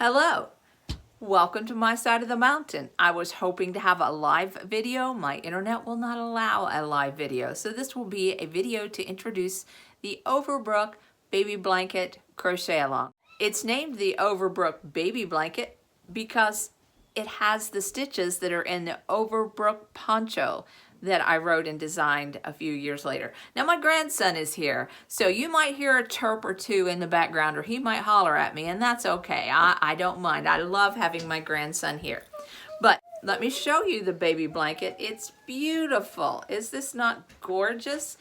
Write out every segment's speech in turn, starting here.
Hello, welcome to my side of the mountain. I was hoping to have a live video. My internet will not allow a live video, so this will be a video to introduce the Over Brook Baby Blanket crochet along. It's named the Over Brook Baby Blanket because it has the stitches that are in the Over Brook poncho that I wrote and designed a few years later. Now my grandson is here, so you might hear a chirp or two in the background, or he might holler at me, and that's okay. I don't mind. I love having my grandson here. But let me show you the baby blanket. It's beautiful. Is this not gorgeous?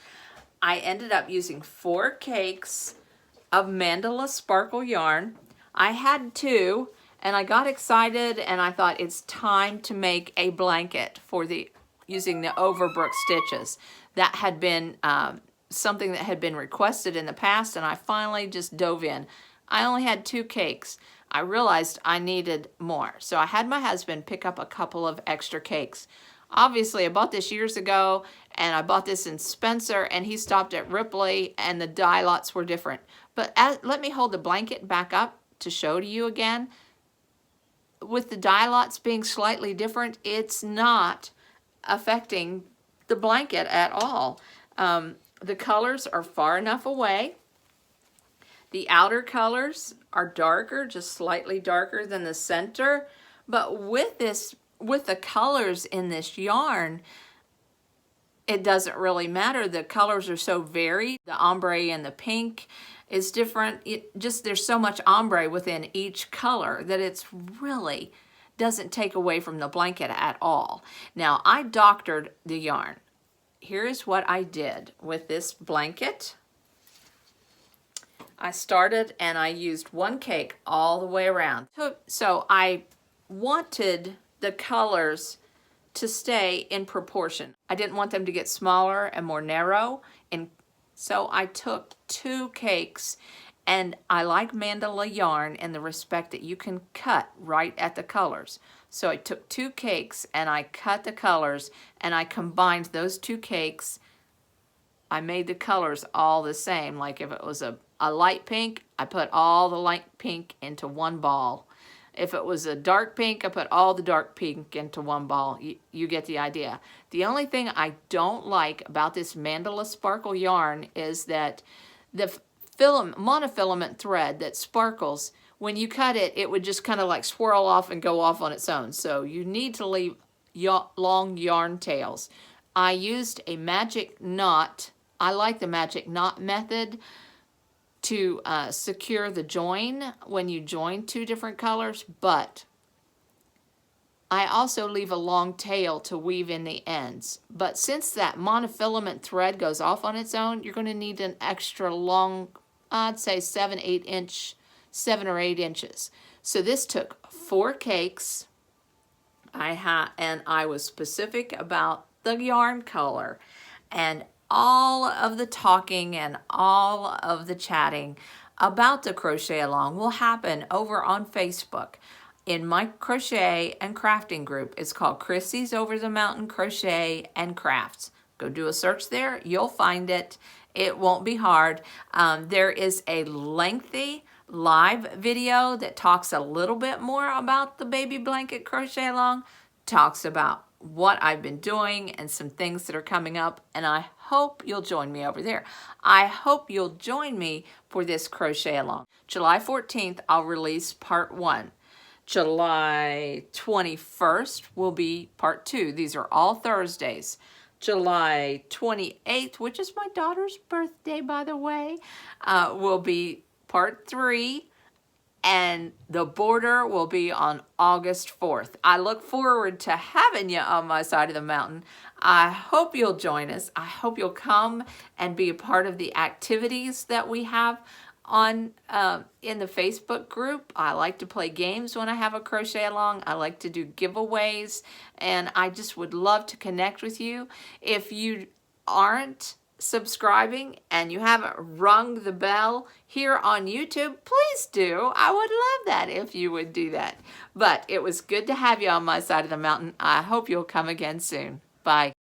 I ended up using 4 cakes of Mandala sparkle yarn. I had 2, and I got excited, and I thought it's time to make a blanket for using the Over Brook stitches. That had been something that had been requested in the past, and I finally just dove in. I only had 2 cakes. I realized I needed more, so I had my husband pick up a couple of extra cakes. Obviously, I bought this years ago, and I bought this in Spencer, and he stopped at Ripley, and the dye lots were different. But let me hold the blanket back up to show to you again. With the dye lots being slightly different, it's not affecting the blanket at all. The colors are far enough away. The outer colors are darker, just slightly darker than the center. But with the colors in this yarn, it doesn't really matter. The colors are so varied. The ombre and the pink is different. There's so much ombre within each color that it's really doesn't take away from the blanket at all. Now, I doctored the yarn. Here's what I did with this blanket. I started and I used 1 cake all the way around. So I wanted the colors to stay in proportion. I didn't want them to get smaller and more narrow, and so I took 2 cakes. And I like Mandala yarn in the respect that you can cut right at the colors. So I took 2 cakes and I cut the colors, and I combined those 2 cakes. I made the colors all the same. Like if it was a light pink, I put all the light pink into 1 ball. If it was a dark pink, I put all the dark pink into 1 ball. You get the idea. The only thing I don't like about this Mandala sparkle yarn is that the monofilament thread that sparkles, when you cut it, it would just kind of like swirl off and go off on its own. So you need to leave long yarn tails. I used a magic knot. I like the magic knot method to secure the join when you join 2 different colors, but I also leave a long tail to weave in the ends. But since that monofilament thread goes off on its own, you're going to need an extra long, I'd say 7 or 8 inches. So this took 4 cakes. And I was specific about the yarn color, and all of the talking and all of the chatting about the crochet along will happen over on Facebook in my crochet and crafting group. It's called Krissy's Over the Mountain Crochet and Crafts. Go do a search there. You'll find it. It won't be hard. There is a lengthy live video that talks a little bit more about the baby blanket crochet along, talks about what I've been doing and some things that are coming up, and I hope you'll join me over there. I hope you'll join me for this crochet along. July 14th, I'll release part 1. July 21st will be part 2. These are all Thursdays. July 28th, which is my daughter's birthday, by the way, will be part 3. And the border will be on August 4th. I look forward to having you on my side of the mountain. I hope you'll join us. I hope you'll come and be a part of the activities that we have on in the Facebook group. I like to play games when I have a crochet along. I like to do giveaways, and I just would love to connect with you. If you aren't subscribing and you haven't rung the bell here on YouTube, please do. I would love that if you would do that. But it was good to have you on my side of the mountain. I hope you'll come again soon. Bye.